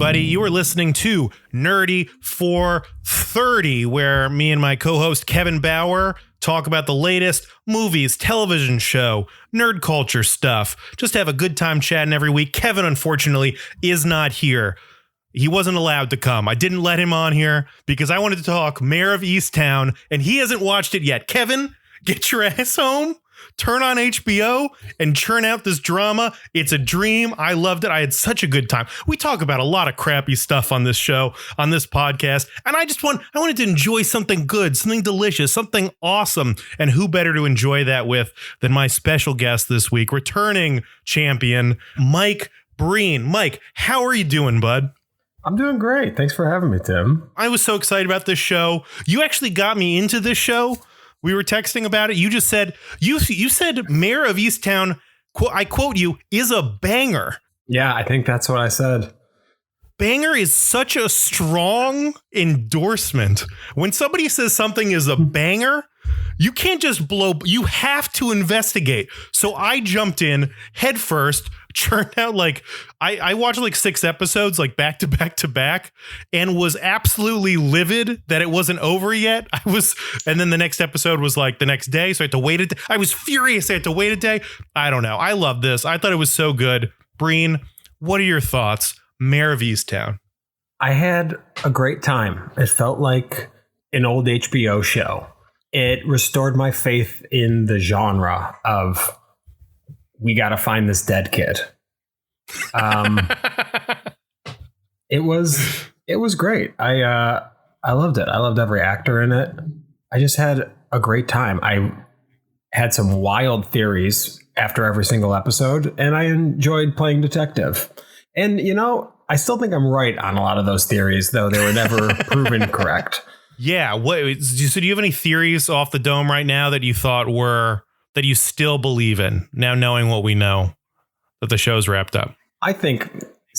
everybody. You are listening to Nerdy 430, where me and my co-host Kevin Bauer talk about the latest movies, television show, nerd culture stuff. Just have a good time chatting every week. Kevin, unfortunately, is not here. He wasn't allowed to come. I didn't let him on here because I wanted to talk Mare of Easttown, and he hasn't watched it yet. Kevin, get your ass home. Turn on HBO and churn out this drama. It's a dream. I loved it. I had such a good time. We talk about a lot of crappy stuff on this show, on this podcast, and I wanted to enjoy something good, something delicious, something awesome. And who better to enjoy that with than my special guest this week, returning champion, Mike Breen. Mike, how are you doing, bud? I'm doing great. Thanks for having me, Tim. I was so excited about this show. You actually got me into this show. We were texting about it. You just said, you said Mare of Easttown, I quote you, is a banger. Yeah, I think that's what I said. Banger is such a strong endorsement. When somebody says something is a banger, you can't just blow. You have to investigate. So I jumped in head first, churned out I watched 6 episodes back to back to back and was absolutely livid that it wasn't over yet. And then the next episode was the next day. So I had to wait I was furious. I had to wait a day. I don't know. I love this. I thought it was so good. Breen, what are your thoughts? Mare of Easttown. I had a great time. It felt like an old HBO show. It restored my faith in the genre of we got to find this dead kid. It was great. I loved it. I loved every actor in it. I just had a great time. I had some wild theories after every single episode, and I enjoyed playing detective. And, I still think I'm right on a lot of those theories, though they were never proven correct. Yeah. So do you have any theories off the dome right now that you thought that you still believe in now, knowing what we know that the show's wrapped up? I think,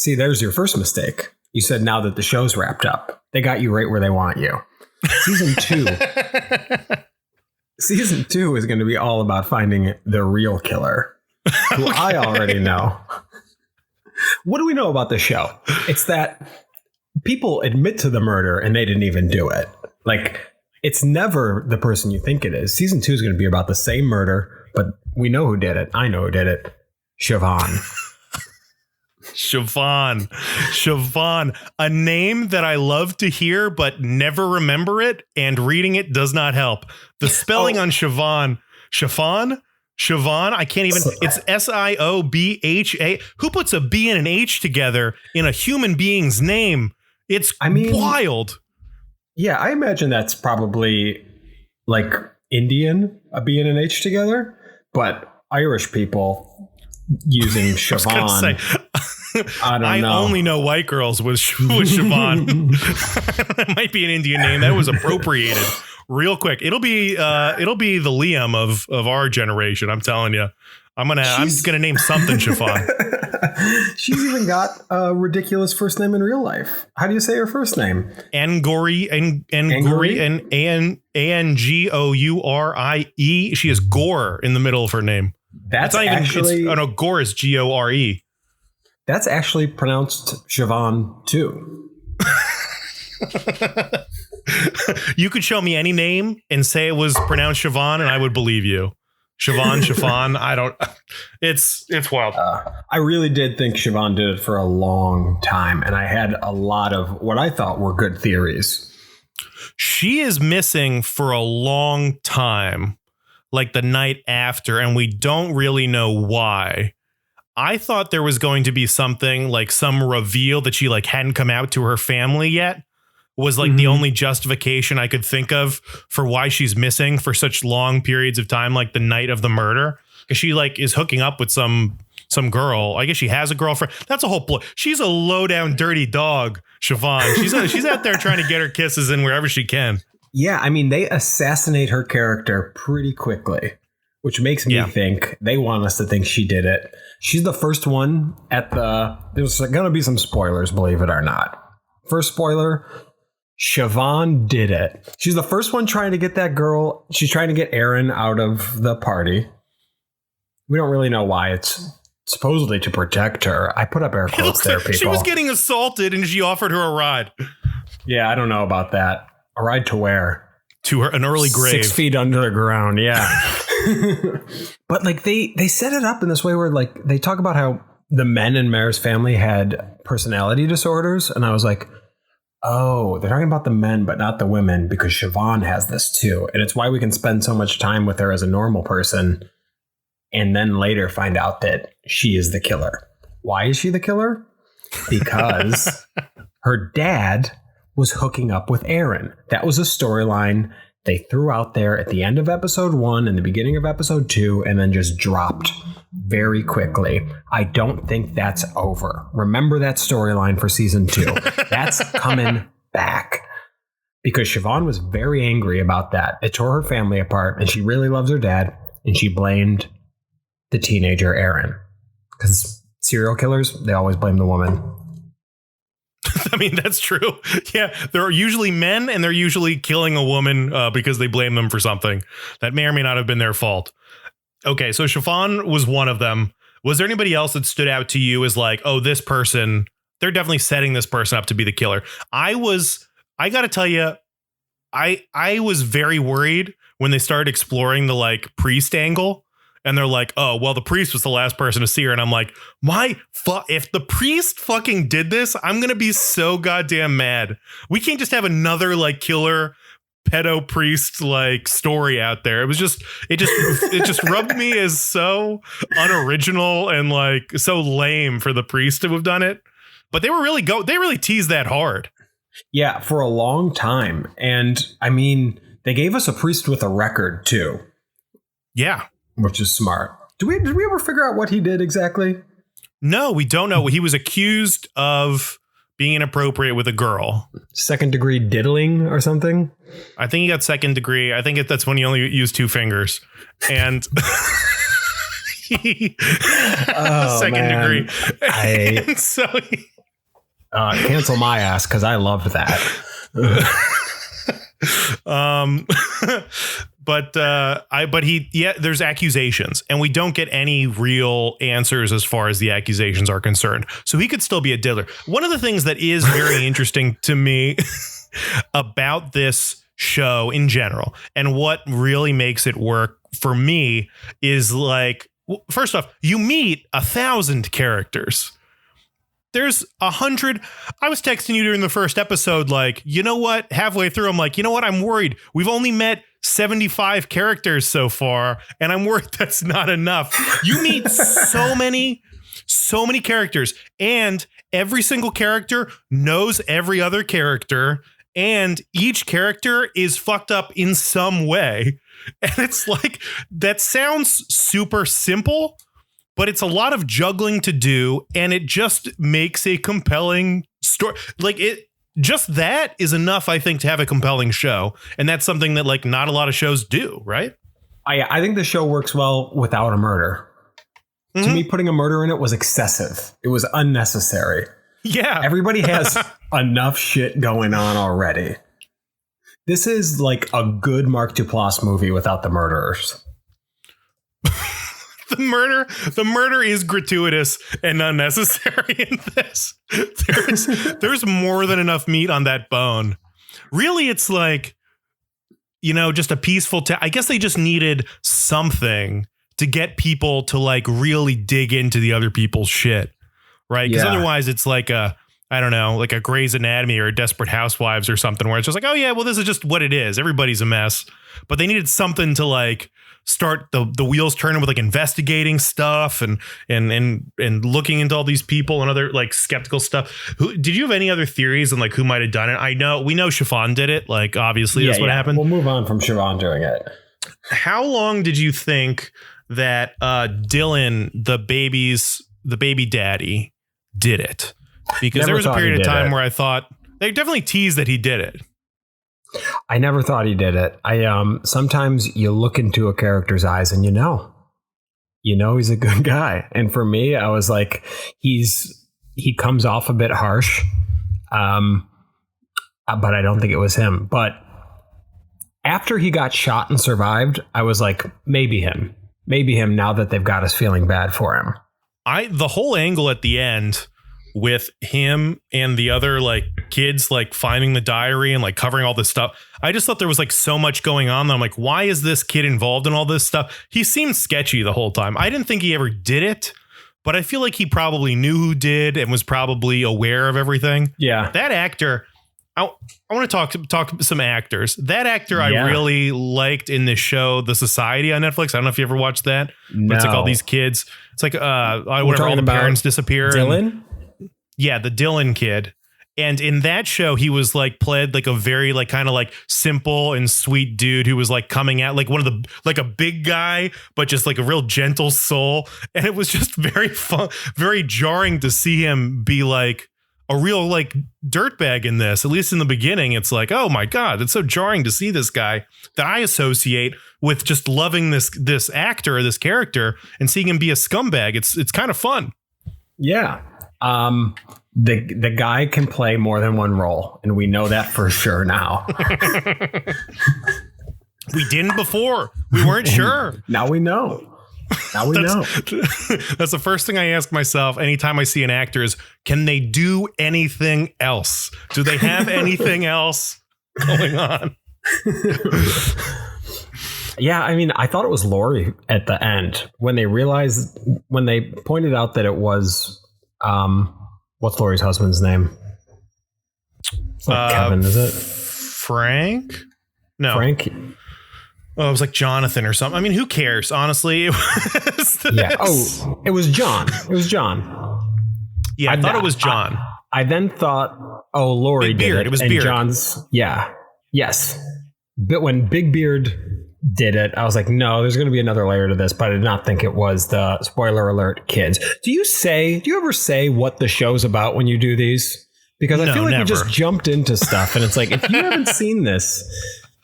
there's your first mistake. You said now that the show's wrapped up. They got you right where they want you. Season 2 is going to be all about finding the real killer, who okay. I already know. What do we know about the show? It's that people admit to the murder and they didn't even do it. It's never the person you think it is. Season 2 is going to be about the same murder, but we know who did it. I know who did it. Siobhan. Siobhan, a name that I love to hear but never remember it, and reading it does not help. The spelling on Siobhan, I can't even. It's Siobha. Who puts a B and an H together in a human being's name? It's wild. Yeah, I imagine that's probably Indian, a B and an H together, but Irish people using Siobhan. I only know white girls with Siobhan. It might be an Indian name that was appropriated real quick. It'll be the Liam of our generation. I'm telling you. I'm gonna name something Siobhan. She's even got a ridiculous first name in real life. How do you say her first name? Angorie and Angorie. She has Gore in the middle of her name. That's not actually even. Gore is Gore. That's actually pronounced Siobhan too. You could show me any name and say it was pronounced Siobhan, and I would believe you. Siobhan. I don't. It's wild. I really did think Siobhan did it for a long time, and I had a lot of what I thought were good theories. She is missing for a long time, the night after, and we don't really know why. I thought there was going to be something some reveal that she hadn't come out to her family yet. Was the only justification I could think of for why she's missing for such long periods of time, the night of the murder. Because she is hooking up with some girl. I guess she has a girlfriend. That's a whole she's a low down dirty dog, Siobhan. She's out there trying to get her kisses in wherever she can. Yeah, they assassinate her character pretty quickly, which makes me think they want us to think she did it. She's the first one there's going to be some spoilers, believe it or not. First spoiler. Siobhan did it. She's the first one trying to get that girl. She's trying to get Aaron out of the party. We don't really know why. It's supposedly to protect her. I put up air quotes there, people. She was getting assaulted and she offered her a ride. Yeah, I don't know about that. A ride to where? To her, an early grave. 6 feet under the ground, yeah. But like they set it up in this way where like they talk about how the men in Mare's family had personality disorders. And I was like, oh, they're talking about the men, but not the women, because Siobhan has this too. And it's why we can spend so much time with her as a normal person and then later find out that she is the killer. Why is she the killer? Because her dad was hooking up with Aaron. That was a storyline they threw out there at the end of episode 1 and the beginning of episode 2 and then just dropped very quickly. I don't think that's over. Remember that storyline for season 2. That's coming back. Because Siobhan was very angry about that. It tore her family apart and she really loves her dad and she blamed the teenager Aaron. Because serial killers, they always blame the woman. I mean, that's true. Yeah, they're usually men and they're usually killing a woman because they blame them for something that may or may not have been their fault. Okay, so Siobhan was one of them. Was there anybody else that stood out to you as like, oh, this person, they're definitely setting this person up to be the killer? I got to tell you, I was very worried when they started exploring the like priest angle. And they're like, oh, well, the priest was the last person to see her. And I'm like, if the priest fucking did this, I'm going to be so goddamn mad. We can't just have another like killer pedo priest like story out there. It just rubbed me as so unoriginal and like so lame for the priest to have done it. But they really teased that hard. Yeah, for a long time. And I mean, they gave us a priest with a record too. Yeah. Which is smart. Did we ever figure out what he did exactly? No, we don't know. He was accused of being inappropriate with a girl. 2nd degree diddling or something? I think he got 2nd degree. I think that's when he only used 2 fingers. And second degree. And so cancel my ass because I loved that. There's accusations and we don't get any real answers as far as the accusations are concerned. So he could still be a diddler. One of the things that is very interesting to me about this show in general and what really makes it work for me is like, first off, you meet 1,000 characters. There's 100. I was texting you during the first episode, like, you know what? Halfway through, I'm like, you know what? I'm worried. We've only met 75 characters so far, and I'm worried that's not enough. You meet so many characters, and every single character knows every other character, and each character is fucked up in some way. And it's like, that sounds super simple, but it's a lot of juggling to do, and it just makes a compelling story. Like just that is enough, I think, to have a compelling show. And that's something that like not a lot of shows do, right? I think the show works well without a murder. Mm-hmm. To me, putting a murder in it was excessive. It was unnecessary. Yeah. Everybody has enough shit going on already. This is like a good Mark Duplass movie without the murderers. The murder is gratuitous and unnecessary in this. There's more than enough meat on that bone. Really, it's like, just a peaceful I guess they just needed something to get people to like really dig into the other people's shit. Right. Because otherwise it's like I don't know, like a Grey's Anatomy or a Desperate Housewives or something where it's just like, oh, yeah, well, this is just what it is. Everybody's a mess. But they needed something to like start the wheels turning with like investigating stuff and looking into all these people and other like skeptical stuff. Did you have any other theories on like who might have done it? We know Siobhan did it. Like, obviously, that's what happened. We'll move on from Siobhan doing it. How long did you think that Dylan, the baby daddy, did it? Because there was a period of time where I thought they definitely teased that he did it. I never thought he did it. Sometimes you look into a character's eyes and you know he's a good guy. And for me, I was like, he comes off a bit harsh, but I don't think it was him. But after he got shot and survived, I was like, maybe him. Now that they've got us feeling bad for him. The whole angle at the end with him and the other like kids like finding the diary and like covering all this stuff. I just thought there was like so much going on. I'm like, why is this kid involved in all this stuff? He seemed sketchy the whole time. I didn't think he ever did it, but I feel like he probably knew who did and was probably aware of everything. Yeah. That actor, I want to talk some actors. That actor I really liked in this show, The Society on Netflix. I don't know if you ever watched that. No. But it's like all these kids. It's like whatever, all the parents disappear. Dylan? Yeah, the Dylan kid. And in that show, he was like played like a very like kind of like simple and sweet dude who was like coming out like one of the like a big guy, but just like a real gentle soul. And it was just very fun, very jarring to see him be like a real like dirtbag in this. At least in the beginning, it's like, oh my God, it's so jarring to see this guy that I associate with just loving this actor or this character and seeing him be a scumbag. It's kind of fun. Yeah. The guy can play more than one role, and we know that for sure now. We didn't before. We weren't sure. Now we know. Now we know. That's the first thing I ask myself anytime I see an actor is, can they do anything else? Do they have anything else going on? Yeah, I mean, I thought it was Lori at the end when they pointed out that it was, what's Lori's husband's name? It's not Kevin, is it? Frank? No. Frank? Oh, it was like Jonathan or something. I mean, who cares? Honestly, it was this. Yeah. Oh, it was John. It was John. Yeah, I thought it was John. I then thought, oh, Lori Big Beard. did it. It was and Beard. John's. Yeah. Yes. But when Big Beard did it, I was like, no, there's going to be another layer to this, but I did not think it was the spoiler alert kids. Do you ever say what the show's about when you do these? Because I feel like we just jumped into stuff and it's like, if you haven't seen this,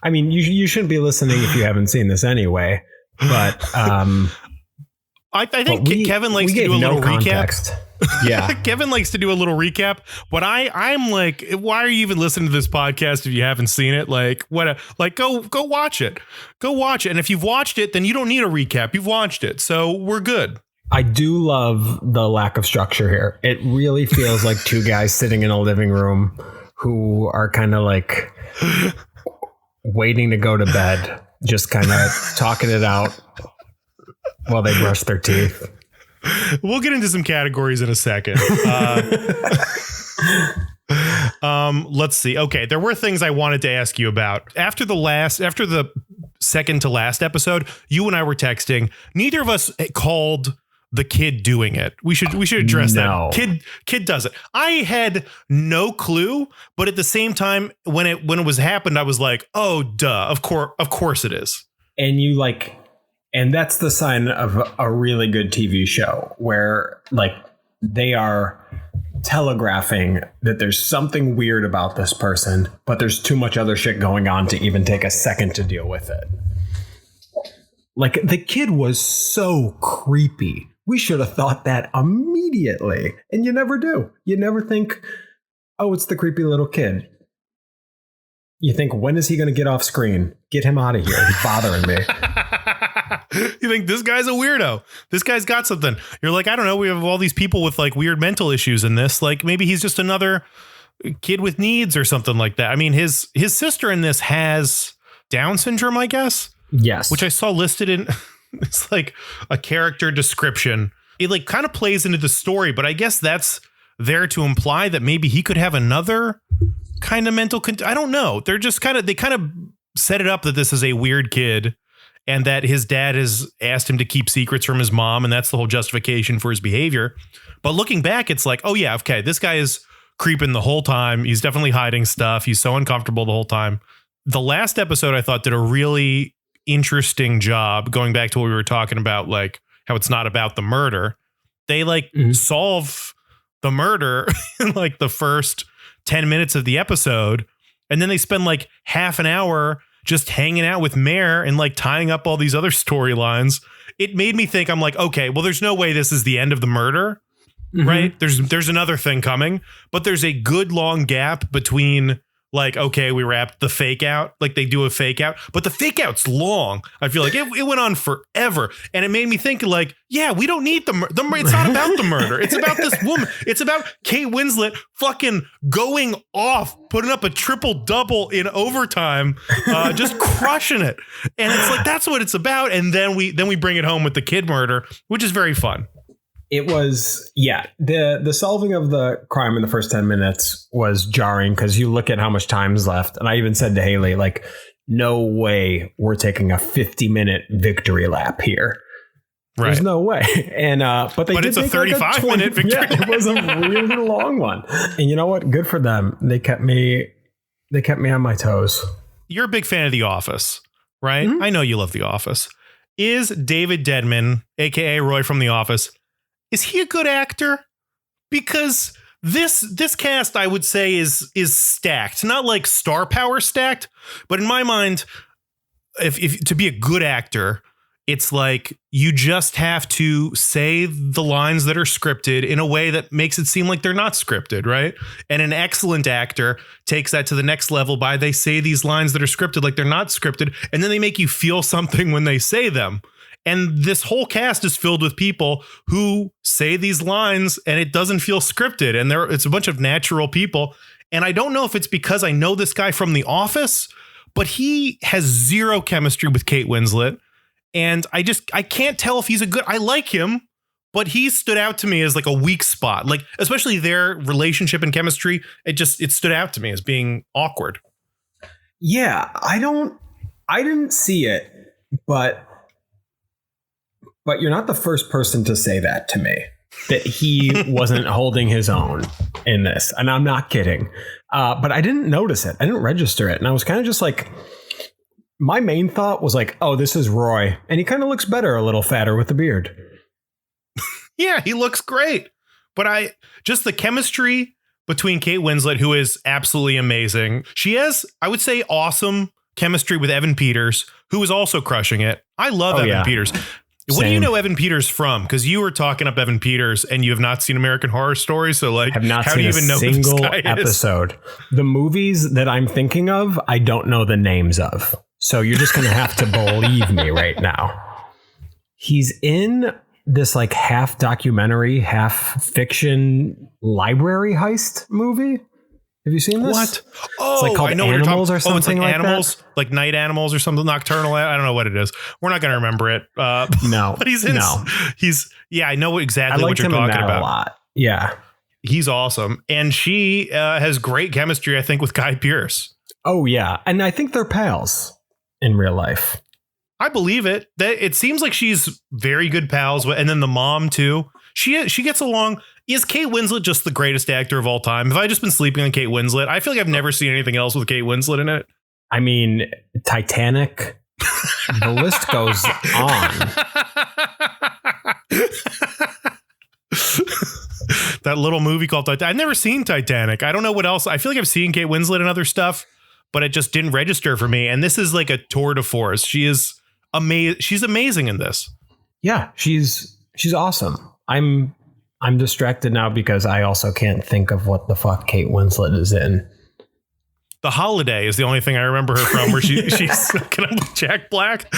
I mean, you shouldn't be listening if you haven't seen this anyway, but I think Kevin likes to do a little recap. Yeah. Kevin likes to do a little recap, but I'm like, why are you even listening to this podcast if you haven't seen it? Like, go watch it. Go watch it. And if you've watched it, then you don't need a recap. You've watched it. So we're good. I do love the lack of structure here. It really feels like two guys sitting in a living room who are kind of like waiting to go to bed, just kind of talking it out while they brush their teeth. We'll get into some categories in a second. Let's see. Okay, there were things I wanted to ask you about. After the second to last episode, you and I were texting. Neither of us called the kid doing it. We should address that. Kid does it. I had no clue, but at the same time, when it was happened, I was like, oh, duh. Of course it is. And that's the sign of a really good TV show where like they are telegraphing that there's something weird about this person, but there's too much other shit going on to even take a second to deal with it. Like the kid was so creepy. We should have thought that immediately. And you never do. You never think, oh, it's the creepy little kid. You think, when is he going to get off screen? Get him out of here. He's bothering me. You think this guy's a weirdo. This guy's got something. You're like, I don't know. We have all these people with like weird mental issues in this. Like maybe he's just another kid with needs or something like that. I mean, his sister in this has Down syndrome, I guess. Yes. Which I saw listed in it's like a character description. It like kind of plays into the story, but I guess that's there to imply that maybe he could have another kind of mental. I don't know. They kind of set it up that this is a weird kid and that his dad has asked him to keep secrets from his mom. And that's the whole justification for his behavior. But looking back, it's like, oh, yeah, OK, this guy is creeping the whole time. He's definitely hiding stuff. He's so uncomfortable the whole time. The last episode, I thought, did a really interesting job going back to what we were talking about, like how it's not about the murder. They solve the murder in like the first 10 minutes of the episode. And then they spend like half an hour just hanging out with Mare and like tying up all these other storylines. It made me think, I'm like, okay, well, there's no way this is the end of the murder, right? There's another thing coming, but there's a good long gap between like, okay, we wrapped the fake out, like they do a fake out, but the fake out's long. I feel like it went on forever. And it made me think like, yeah, we don't need it's not about the murder. It's about this woman. It's about Kate Winslet fucking going off, putting up a triple double in overtime, just crushing it. And it's like, that's what it's about. And then we bring it home with the kid murder, which is very fun. It was, yeah, the solving of the crime in the first 10 minutes was jarring because you look at how much time's left. And I even said to Haley, like, no way we're taking a 50-minute victory lap here. Right. There's no way. And but it's a 35-minute victory. Yeah, it was a really long one. And you know what? Good for them. They kept me on my toes. You're a big fan of The Office, right? Mm-hmm. I know you love The Office. Is David Dedman, aka Roy from The Office, is he a good actor? Because this cast, I would say, is stacked, not like star power stacked, but in my mind, if to be a good actor, it's like you just have to say the lines that are scripted in a way that makes it seem like they're not scripted, right? And an excellent actor takes that to the next level by they say these lines that are scripted like they're not scripted, and then they make you feel something when they say them. And this whole cast is filled with people who say these lines and it doesn't feel scripted. And it's a bunch of natural people. And I don't know if it's because I know this guy from The Office, but he has zero chemistry with Kate Winslet. And I can't tell if he's I like him, but he stood out to me as like a weak spot, like especially their relationship and chemistry. It stood out to me as being awkward. Yeah, I didn't see it, but you're not the first person to say that to me, that he wasn't holding his own in this. And I'm not kidding. But I didn't notice it. I didn't register it. And I was kind of just like, my main thought was like, oh, this is Roy. And he kind of looks better, a little fatter with the beard. Yeah, he looks great. But just the chemistry between Kate Winslet, who is absolutely amazing. She has, I would say, awesome chemistry with Evan Peters, who is also crushing it. I love Evan Peters. What do you know Evan Peters from? Because you were talking up Evan Peters and you have not seen American Horror Story. So like, have not seen a single episode. The movies that I'm thinking of, I don't know the names of. So you're just going to have to believe me right now. He's in this like half documentary, half fiction library heist movie. Have you seen this? What? Oh, it's like called I know Animals or something. Oh, it's like Animals, that? Like Night Animals or something, Nocturnal. I don't know what it is. We're not going to remember it. No, but he's in. No. I know exactly what you're talking about. A lot. Yeah, he's awesome, and she has great chemistry, I think, with Guy Pearce. Oh yeah, and I think they're pals in real life. I believe it. It seems like she's very good pals with, and then the mom too. She gets along. Is Kate Winslet just the greatest actor of all time? Have I just been sleeping on Kate Winslet? I feel like I've never seen anything else with Kate Winslet in it. I mean, Titanic. The list goes on. That little movie called Titanic. I've never seen Titanic. I don't know what else. I feel like I've seen Kate Winslet in other stuff, but it just didn't register for me. And this is like a tour de force. She is amazing. She's amazing in this. Yeah, she's awesome. I'm distracted now because I also can't think of what the fuck Kate Winslet is in. The Holiday is the only thing I remember her from, where she's hooking up with Jack Black.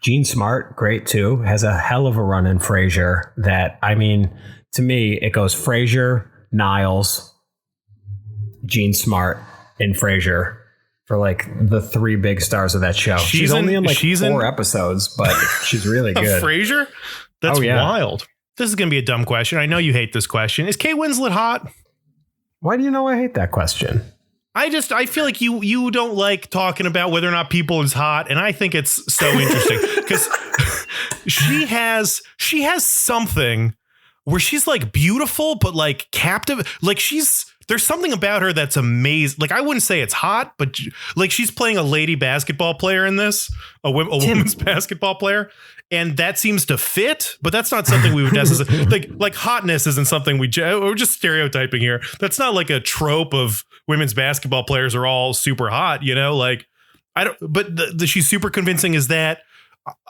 Jean Smart, great too. Has a hell of a run in Frasier. That, I mean, to me, it goes Frasier, Niles, Jean Smart, and Frasier for like the three big stars of that show. She's only in like 4 episodes, but she's really good. Frasier? That's wild. This is going to be a dumb question. I know you hate this question. Is Kate Winslet hot? Why do you know I hate that question? I feel like you don't like talking about whether or not people is hot. And I think it's so interesting because she has something where she's like beautiful, but like captive. Like there's something about her that's amazing. Like, I wouldn't say it's hot, but like she's playing a lady basketball player in this, a women's basketball player. And that seems to fit, but that's not something we would necessarily like hotness isn't something we're just stereotyping here. That's not like a trope of women's basketball players are all super hot, you know, like but she's super convincing is that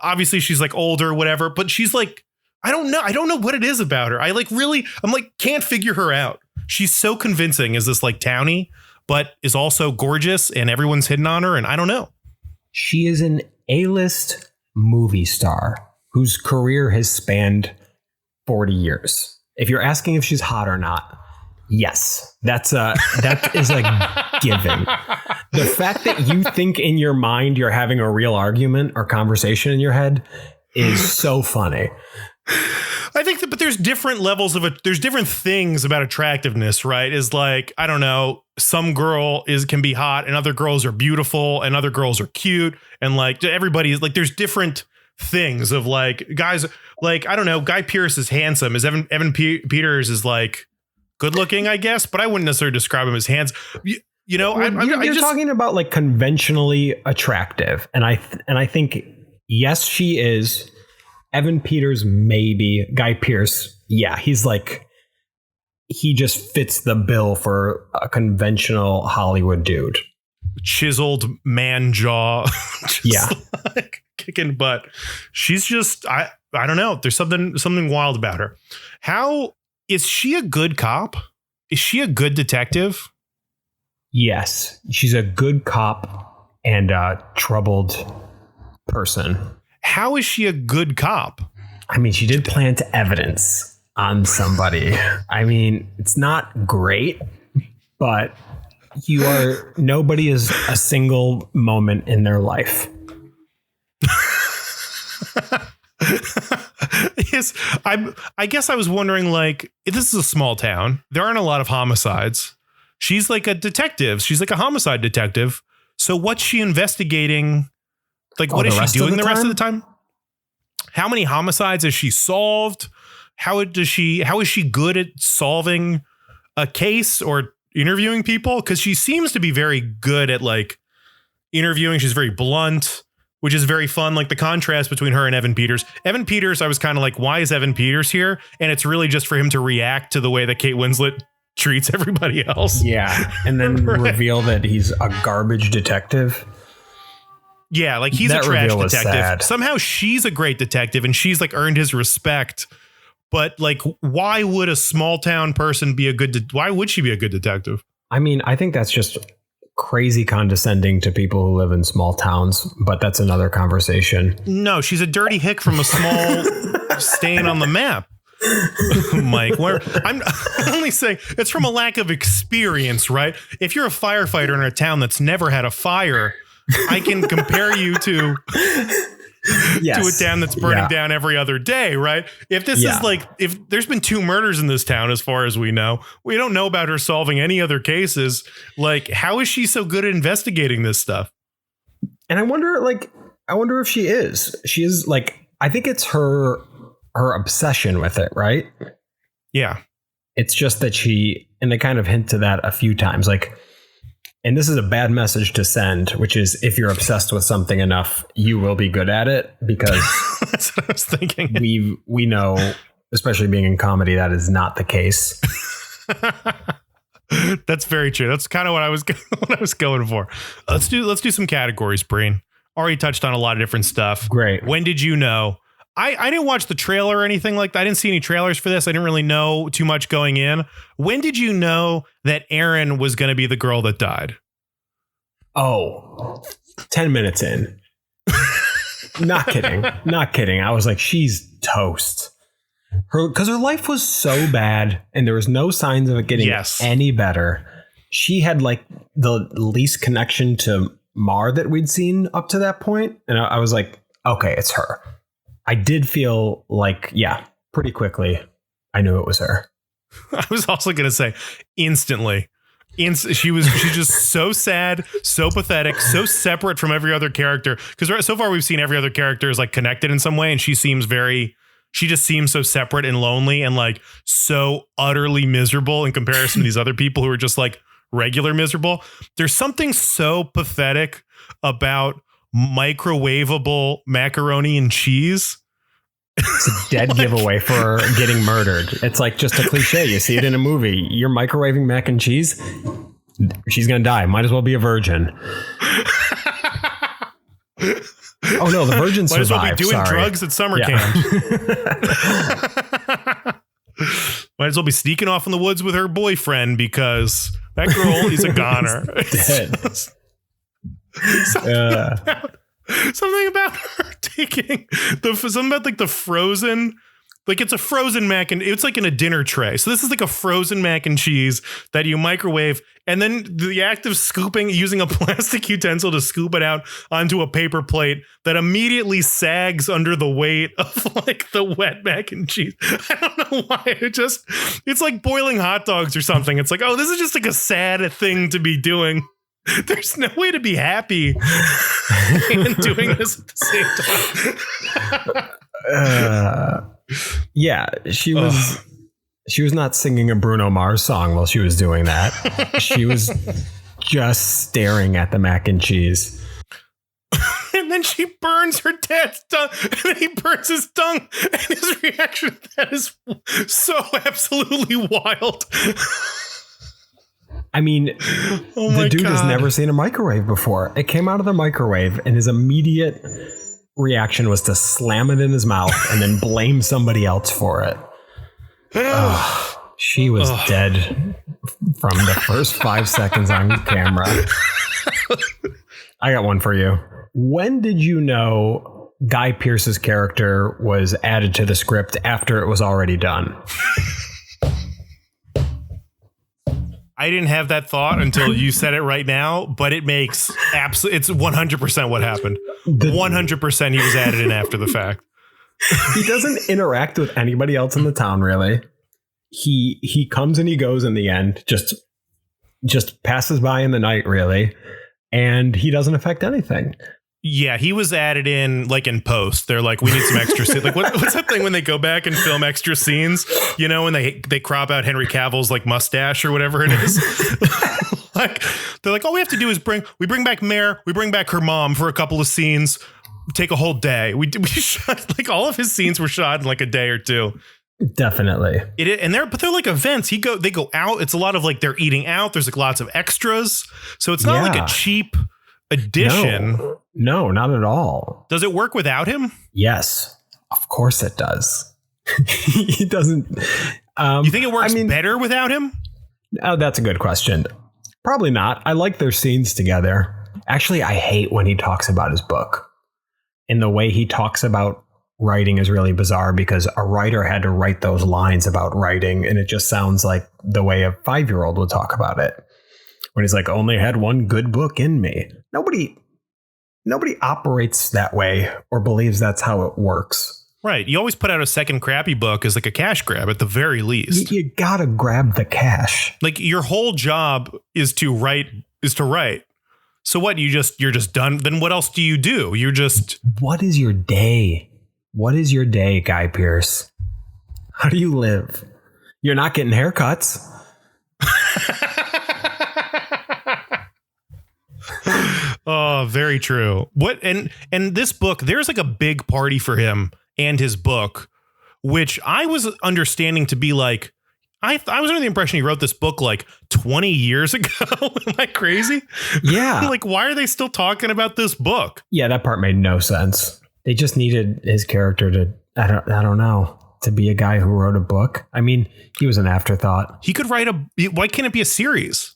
obviously she's like older, whatever, but she's like, I don't know what it is about her. I'm like, can't figure her out. she's so convincing as this like townie, but is also gorgeous and everyone's hitting on her. And I don't know. She is an A-list movie star whose career has spanned 40 years. If you're asking if she's hot or not, yes, that is a given. The fact that you think in your mind you're having a real argument or conversation in your head is so funny. I think that, but there's different levels of it. There's different things about attractiveness, right? Is like, I don't know, some girl can be hot and other girls are beautiful and other girls are cute. And like everybody's like, there's different things of like guys, like, I don't know, Guy Pearce is handsome. Is Evan Peters is like good looking, I guess, but I wouldn't necessarily describe him as handsome. You know, you're talking about like conventionally attractive. And I think, yes, she is. Evan Peters, maybe. Guy Pearce, yeah, he's like, he just fits the bill for a conventional Hollywood dude. Chiseled man jaw. Yeah. Like kicking butt. She's just, I don't know. There's something wild about her. How is she a good cop? Is she a good detective? Yes, she's a good cop and a troubled person. How is she a good cop? I mean, she did plant evidence on somebody. I mean, it's not great, but nobody is a single moment in their life. Yes, I guess I was wondering, like, this is a small town. There aren't a lot of homicides. She's like a detective. She's like a homicide detective. So what's she investigating? Like, what is she doing the rest of the time? How many homicides has she solved? How is she good at solving a case or interviewing people? Because she seems to be very good at like interviewing. She's very blunt, which is very fun. Like the contrast between her and Evan Peters. Evan Peters, I was kind of like, why is Evan Peters here? And it's really just for him to react to the way that Kate Winslet treats everybody else. Yeah. And then right. Reveal that he's a garbage detective. Yeah, like he's that a trash detective. Sad. Somehow she's a great detective and she's like earned his respect. But like, why would a small town person be why would she be a good detective? I mean, I think that's just crazy condescending to people who live in small towns, but that's another conversation. No, she's a dirty hick from a small stain on the map. Mike, I'm only saying it's from a lack of experience, right? If you're a firefighter in a town that's never had a fire, I can compare you to a town that's burning down every other day, right? If this is like, if there's been 2 murders in this town, as far as we know, we don't know about her solving any other cases. Like, how is she so good at investigating this stuff? And I wonder if she is like, I think it's her obsession with it, right? Yeah. It's just that and they kind of hint to that a few times, like, and this is a bad message to send, which is if you're obsessed with something enough, you will be good at it, because that's what I was thinking. We know, especially being in comedy, that is not the case. That's very true. That's kind of what I was going for. Let's do some categories, Breen. Already touched on a lot of different stuff. Great. When did you know? I didn't watch the trailer or anything like that. I didn't see any trailers for this. I didn't really know too much going in. When did you know that Erin was going to be the girl that died? Oh, 10 minutes in. Not kidding. I was like, she's toast. Because her life was so bad and there was no signs of it getting any better. She had like the least connection to Mare that we'd seen up to that point. And I was like, okay, it's her. I did feel like, pretty quickly, I knew it was her. I was also going to say instantly. She's just so sad, so pathetic, so separate from every other character. Because so far we've seen every other character is like connected in some way. And she just seems so separate and lonely and like so utterly miserable in comparison to these other people who are just like regular miserable. There's something so pathetic about microwavable macaroni and cheese. It's a dead giveaway for getting murdered. It's like just a cliche. You see it in a movie. You're microwaving mac and cheese. She's going to die. Might as well be a virgin. Oh no, the virgin survived. Might as well be doing drugs at summer camp. Might as well be sneaking off in the woods with her boyfriend because that girl is a goner. Dead. Something about her taking something about like the frozen, like it's a frozen it's like in a dinner tray. So this is like a frozen mac and cheese that you microwave, and then the act of scooping, using a plastic utensil to scoop it out onto a paper plate that immediately sags under the weight of like the wet mac and cheese. I don't know why. It's like boiling hot dogs or something. It's like, oh, this is just like a sad thing to be doing. There's no way to be happy and doing this at the same time. Yeah, she was not singing a Bruno Mars song while she was doing that. She was just staring at the mac and cheese. And then she burns her dad's tongue, and then he burns his tongue, and his reaction to that is so absolutely wild. I mean, the dude has never seen a microwave before. It came out of the microwave, and his immediate reaction was to slam it in his mouth and then blame somebody else for it. She was dead from the first 5 seconds on camera. I got one for you. When did you know Guy Pearce's character was added to the script after it was already done? I didn't have that thought until you said it right now, but it makes it's 100% what happened. 100% he was added in after the fact. He doesn't interact with anybody else in the town, really. He comes and he goes in the end, just passes by in the night, really, and he doesn't affect anything. Yeah, he was added in like in post. They're like, we need some extra scenes. Like, what's that thing when they go back and film extra scenes? You know, when they crop out Henry Cavill's like mustache or whatever it is. Like, they're like, all we have to do is bring back Mare, we bring back her mom for a couple of scenes, take a whole day. We shot like all of his scenes were shot in like a day or two. Definitely. But they're like events. They go out. It's a lot of like they're eating out. There's like lots of extras. So it's not like a cheap addition. No, not at all. Does it work without him? Yes, of course it does. He doesn't. You think it works better without him? Oh, that's a good question. Probably not. I like their scenes together. Actually, I hate when he talks about his book. And the way he talks about writing is really bizarre because a writer had to write those lines about writing. And it just sounds like the way a 5-year-old would talk about it. When he's like, only had one good book in me. Nobody operates that way or believes that's how it works. Right. You always put out a second crappy book as like a cash grab at the very least. You gotta grab the cash. Like your whole job is to write. So what? You're just done. Then what else do you do? What is your day? What is your day, Guy Pearce? How do you live? You're not getting haircuts. Oh, very true. What and this book, there's like a big party for him and his book, which I was understanding to be like, I was under the impression he wrote this book like 20 years ago. Am I crazy? Yeah. Like, why are they still talking about this book? Yeah, that part made no sense. They just needed his character to, I don't know, to be a guy who wrote a book. I mean, he was an afterthought. He could write why can't it be a series?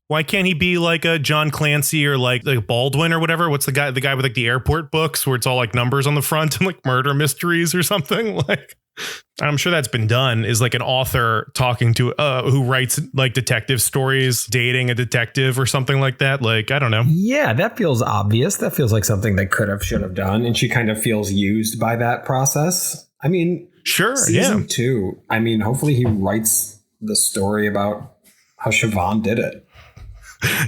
Why can't he be like a John Clancy or like Baldwin or whatever? What's the guy with like the airport books where it's all like numbers on the front and like murder mysteries or something? Like, I'm sure that's been done, is like an author talking to who writes like detective stories, dating a detective or something like that. Like, I don't know. Yeah, that feels obvious. That feels like something they should have done. And she kind of feels used by that process. I mean, sure. Season 2. I mean, hopefully he writes the story about how Siobhan did it.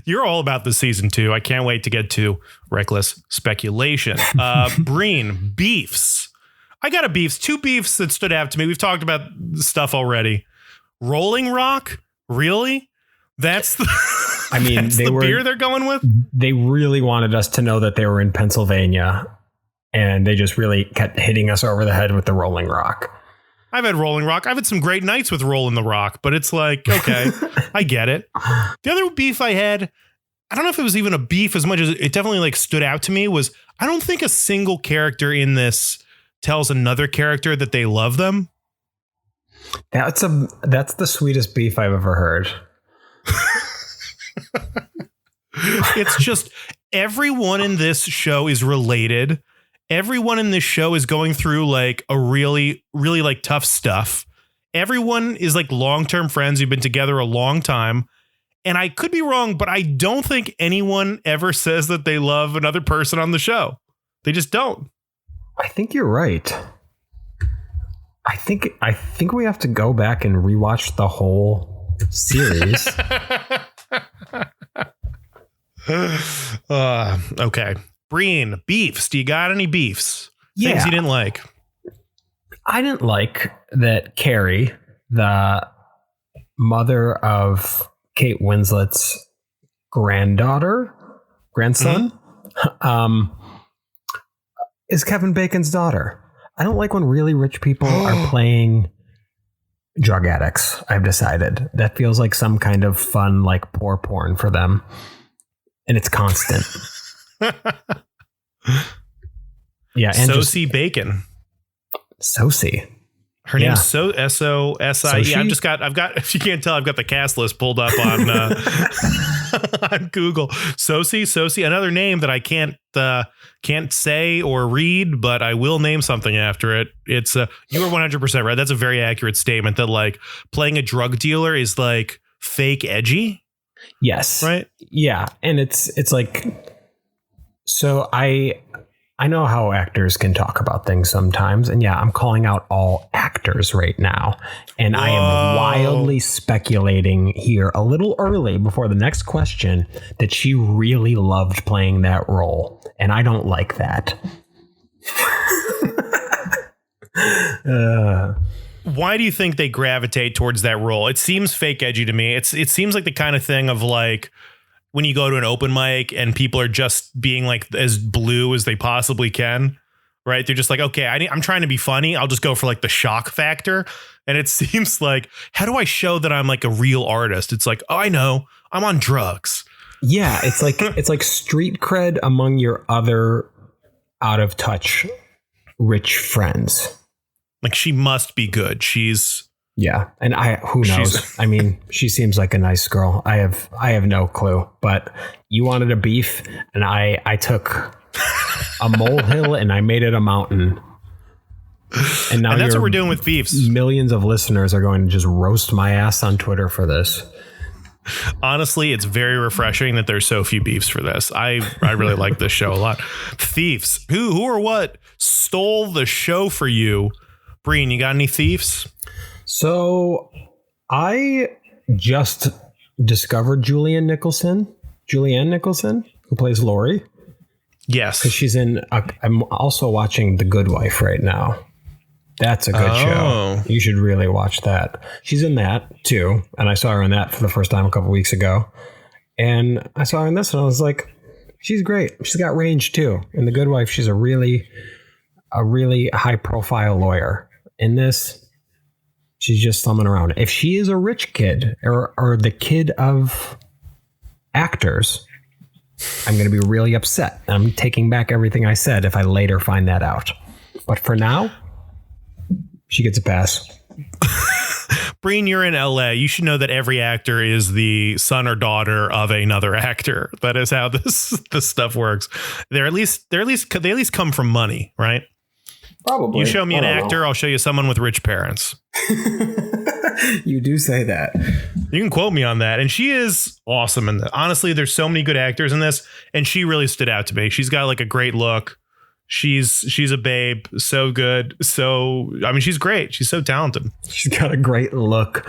You're all about the season 2. I can't wait to get to reckless speculation. Breen, beefs. I got two beefs that stood out to me. We've talked about stuff already. Rolling Rock? Really? That's the, beer they're going with? They really wanted us to know that they were in Pennsylvania, and they just really kept hitting us over the head with the Rolling Rock. I've had Rolling Rock. I've had some great nights with Rolling the Rock, but it's like, okay, I get it. The other beef I had, I don't know if it was even a beef as much as it definitely like stood out to me, was I don't think a single character in this tells another character that they love them. That's the sweetest beef I've ever heard. It's just everyone in this show is related. Everyone in this show is going through like a really, really like tough stuff. Everyone is like long-term friends who've been together a long time. And I could be wrong, but I don't think anyone ever says that they love another person on the show. They just don't. I think you're right. I think we have to go back and rewatch the whole series. Okay. Breen, beefs. Do you got any beefs? Yeah. Things you didn't like? I didn't like that Carrie, the mother of Kate Winslet's grandson, is Kevin Bacon's daughter. I don't like when really rich people are playing drug addicts. I've decided that feels like some kind of fun, like poor porn for them. And it's constant. Yeah. And Sosie Bacon. Sosie. Her name's S-O-S-I. Yeah, I've got, if you can't tell, I've got the cast list pulled up on on Google. Sosie, another name that I can't say or read, but I will name something after it. It's you are 100% right. That's a very accurate statement that like playing a drug dealer is like fake edgy. Yes. Right. Yeah. And it's like, so I know how actors can talk about things sometimes. And yeah, I'm calling out all actors right now. And I am wildly speculating here a little early before the next question that she really loved playing that role. And I don't like that. Why do you think they gravitate towards that role? It seems fake edgy to me. It seems like the kind of thing of like, when you go to an open mic and people are just being like as blue as they possibly can, right? They're just like, okay, I'm trying to be funny. I'll just go for like the shock factor. And it seems like, how do I show that I'm like a real artist? It's like, oh, I know, I'm on drugs. Yeah. It's like street cred among your other out of touch rich friends. Like she must be good. Yeah. And who knows? I mean, she seems like a nice girl. I have no clue, but you wanted a beef and I took a molehill and I made it a mountain. And now that's what we're doing with beefs. Millions of listeners are going to just roast my ass on Twitter for this. Honestly, it's very refreshing that there's so few beefs for this. I really like this show a lot. Thieves. Who or what stole the show for you? Breen, you got any thieves? So I just discovered Julianne Nicholson, who plays Lori. Yes. Because she's I'm also watching The Good Wife right now. That's a good show. You should really watch that. She's in that too. And I saw her in that for the first time a couple weeks ago. And I saw her in this and I was like, she's great. She's got range too. In The Good Wife, she's a really high profile lawyer. In this, she's just slumming around. If she is a rich kid or the kid of actors, I'm going to be really upset. I'm taking back everything I said if I later find that out. But for now, she gets a pass. Breen, you're in LA. You should know that every actor is the son or daughter of another actor. That is how this stuff works. They at least come from money, right? Probably. You show me an actor, I'll show you someone with rich parents. You do say that. You can quote me on that. And she is awesome in this. Honestly, there's so many good actors in this, and she really stood out to me. She's got like a great look. She's a babe. So good. So, I mean, she's great. She's so talented. She's got a great look.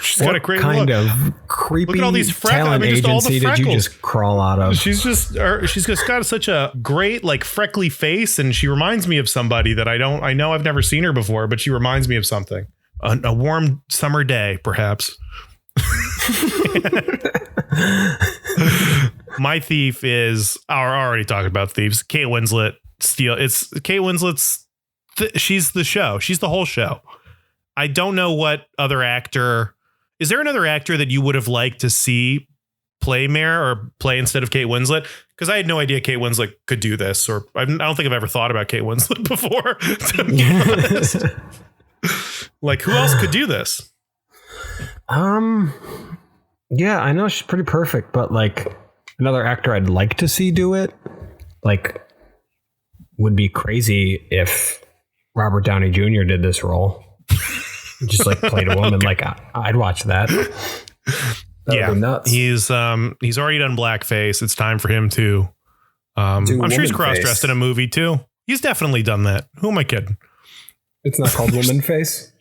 She's got a great kind look. of creepy Look at all these talent agency did you just crawl out of? She's just got such a great, like, freckly face, and she reminds me of somebody that I know I've never seen her before, but she reminds me of something. A warm summer day, perhaps. My thief is, I already talked about thieves. Kate Winslet. It's Kate Winslet's. She's the show. She's the whole show. I don't know what other actor. Is there another actor that you would have liked to see play Mare or play instead of Kate Winslet? Because I had no idea Kate Winslet could do this, or I don't think I've ever thought about Kate Winslet before. To be honest. Like, who else could do this? Yeah, I know she's pretty perfect, but like another actor I'd like to see do it, like, would be crazy if Robert Downey Jr. did this role. Just like played a woman. Okay. Like I'd watch that. Yeah, nuts. He's already done blackface. It's time for him to. I'm sure he's cross-dressed in a movie too. He's definitely done that. Who am I kidding? It's not called woman face.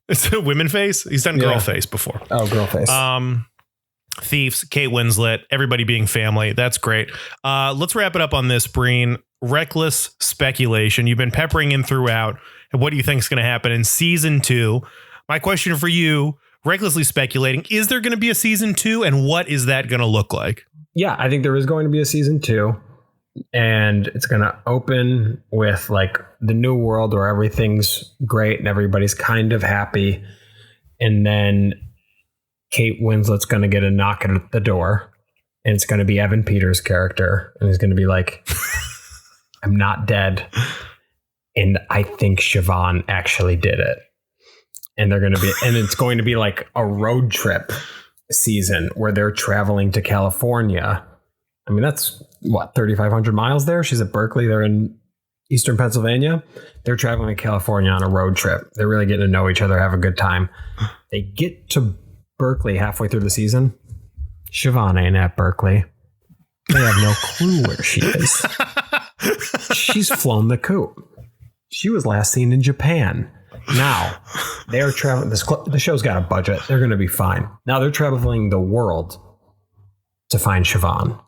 It's a women face. He's done girl face before. Oh, girl face. Thieves, Kate Winslet, everybody being family. That's great. Let's wrap it up on this, Breen. Reckless speculation. You've been peppering in throughout. What do you think is going to happen in season 2? My question for you, recklessly speculating, is there going to be a season 2? And what is that going to look like? Yeah, I think there is going to be a season 2. And it's going to open with like the new world where everything's great and everybody's kind of happy. And then Kate Winslet's going to get a knock at the door. And it's going to be Evan Peters' character. And he's going to be like, I'm not dead. And I think Siobhan actually did it. And they're going to be, and it's going to be like a road trip season where they're traveling to California. I mean, that's what, 3,500 miles there? She's at Berkeley. They're in Eastern Pennsylvania. They're traveling to California on a road trip. They're really getting to know each other, have a good time. They get to Berkeley halfway through the season. Siobhan ain't at Berkeley. They have no clue where she is. She's flown the coop. She was last seen in Japan. Now they're traveling. The show's got a budget. They're going to be fine. Now they're traveling the world to find Siobhan.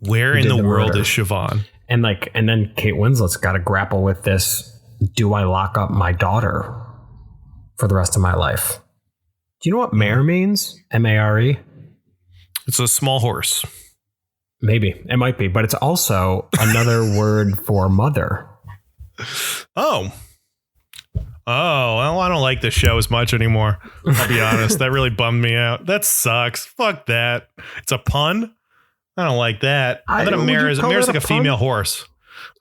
Where in the world is Siobhan? And then Kate Winslet's got to grapple with this. Do I lock up my daughter for the rest of my life? Do you know what mare means? M-A-R-E? It's a small horse. Maybe. It might be. But it's also another word for mother. Oh, well, I don't like this show as much anymore. I'll be honest. That really bummed me out. That sucks. Fuck that. It's a pun. I don't like that. I thought a mare is like a female horse.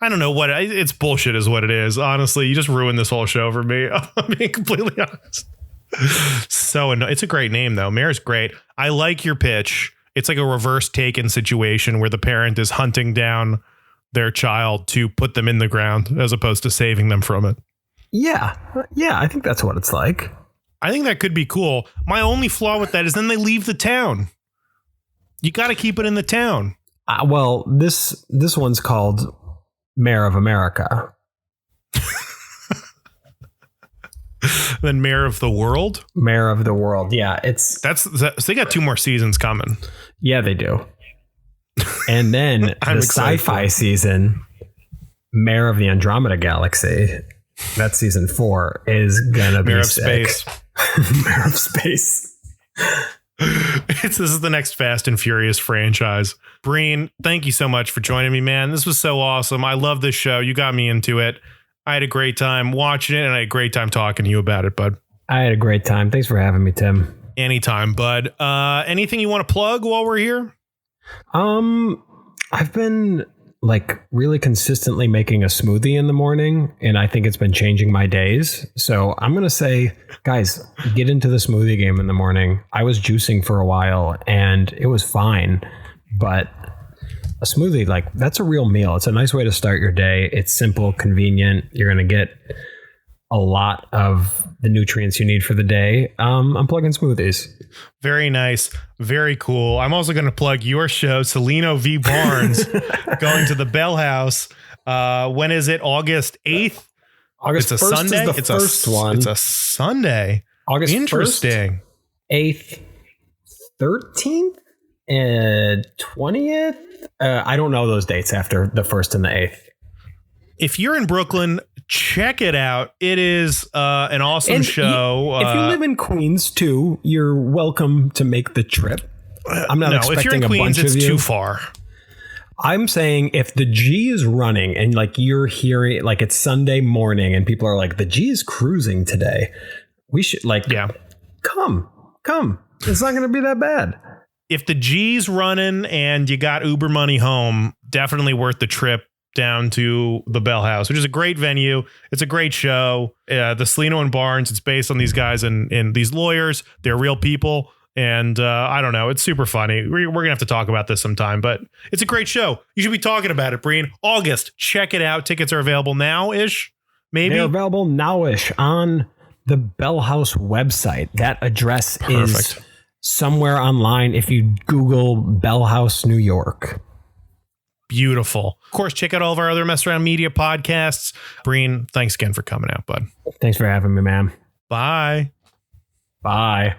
I don't know what it's bullshit is what it is. Honestly, you just ruined this whole show for me. I'm being completely honest. So it's a great name though. Mare's great. I like your pitch. It's like a reverse Taken situation where the parent is hunting down their child to put them in the ground as opposed to saving them from it. Yeah. Yeah. I think that's what it's like. I think that could be cool. My only flaw with that is then they leave the town. You got to keep it in the town. Well, this one's called Mare of America. Then Mare of the World? Mare of the World. Yeah. So they got 2 more seasons coming. Yeah, they do. And then the sci-fi season, Mare of the Andromeda Galaxy, that's season 4, is gonna be Mare of sick. Space. Mare of Space. This is the next Fast and Furious franchise. Breen, thank you so much for joining me, man. This was so awesome. I love this show. You got me into it. I had a great time watching it, and I had a great time talking to you about it, bud. I had a great time. Thanks for having me, Tim. Anytime, bud. Anything you want to plug while we're here? I've been like really consistently making a smoothie in the morning, and I think it's been changing my days. So I'm going to say, guys, get into the smoothie game in the morning. I was juicing for a while and it was fine, but a smoothie, like, that's a real meal. It's a nice way to start your day. It's simple, convenient. You're going to get a lot of the nutrients you need for the day. I'm plugging smoothies. Very nice. Very cool. I'm also going to plug your show, Celino V. Barnes, going to the Bell House. When is it? August 8th? August 1st Sunday? Is the first one. It's a Sunday. August Interesting. 1st, 8th, 13th, and 20th. I don't know those dates after the 1st and the 8th. If you're in Brooklyn, check it out. It is an awesome show. If you live in Queens too, you're welcome to make the trip. I'm not expecting if you're in a Queens, bunch of you. It's too far. I'm saying if the G is running and like you're hearing, like it's Sunday morning and people are like, the G is cruising today, we should come. It's not going to be that bad. If the G's running and you got Uber money home, definitely worth the trip. down to the Bell House, which is a great venue. It's a great show. The Celino and Barnes, it's based on these guys and these lawyers. They're real people. And I don't know. It's super funny. We're going to have to talk about this sometime, but it's a great show. You should be talking about it, Breen. August. Check it out. Tickets are available now-ish. Maybe. They're available now-ish on the Bell House website. That address is somewhere online if you Google Bell House, New York. Beautiful. Of course, check out all of our other Mess Around Media podcasts. Breen, thanks again for coming out, bud. Thanks for having me, man. Bye. Bye.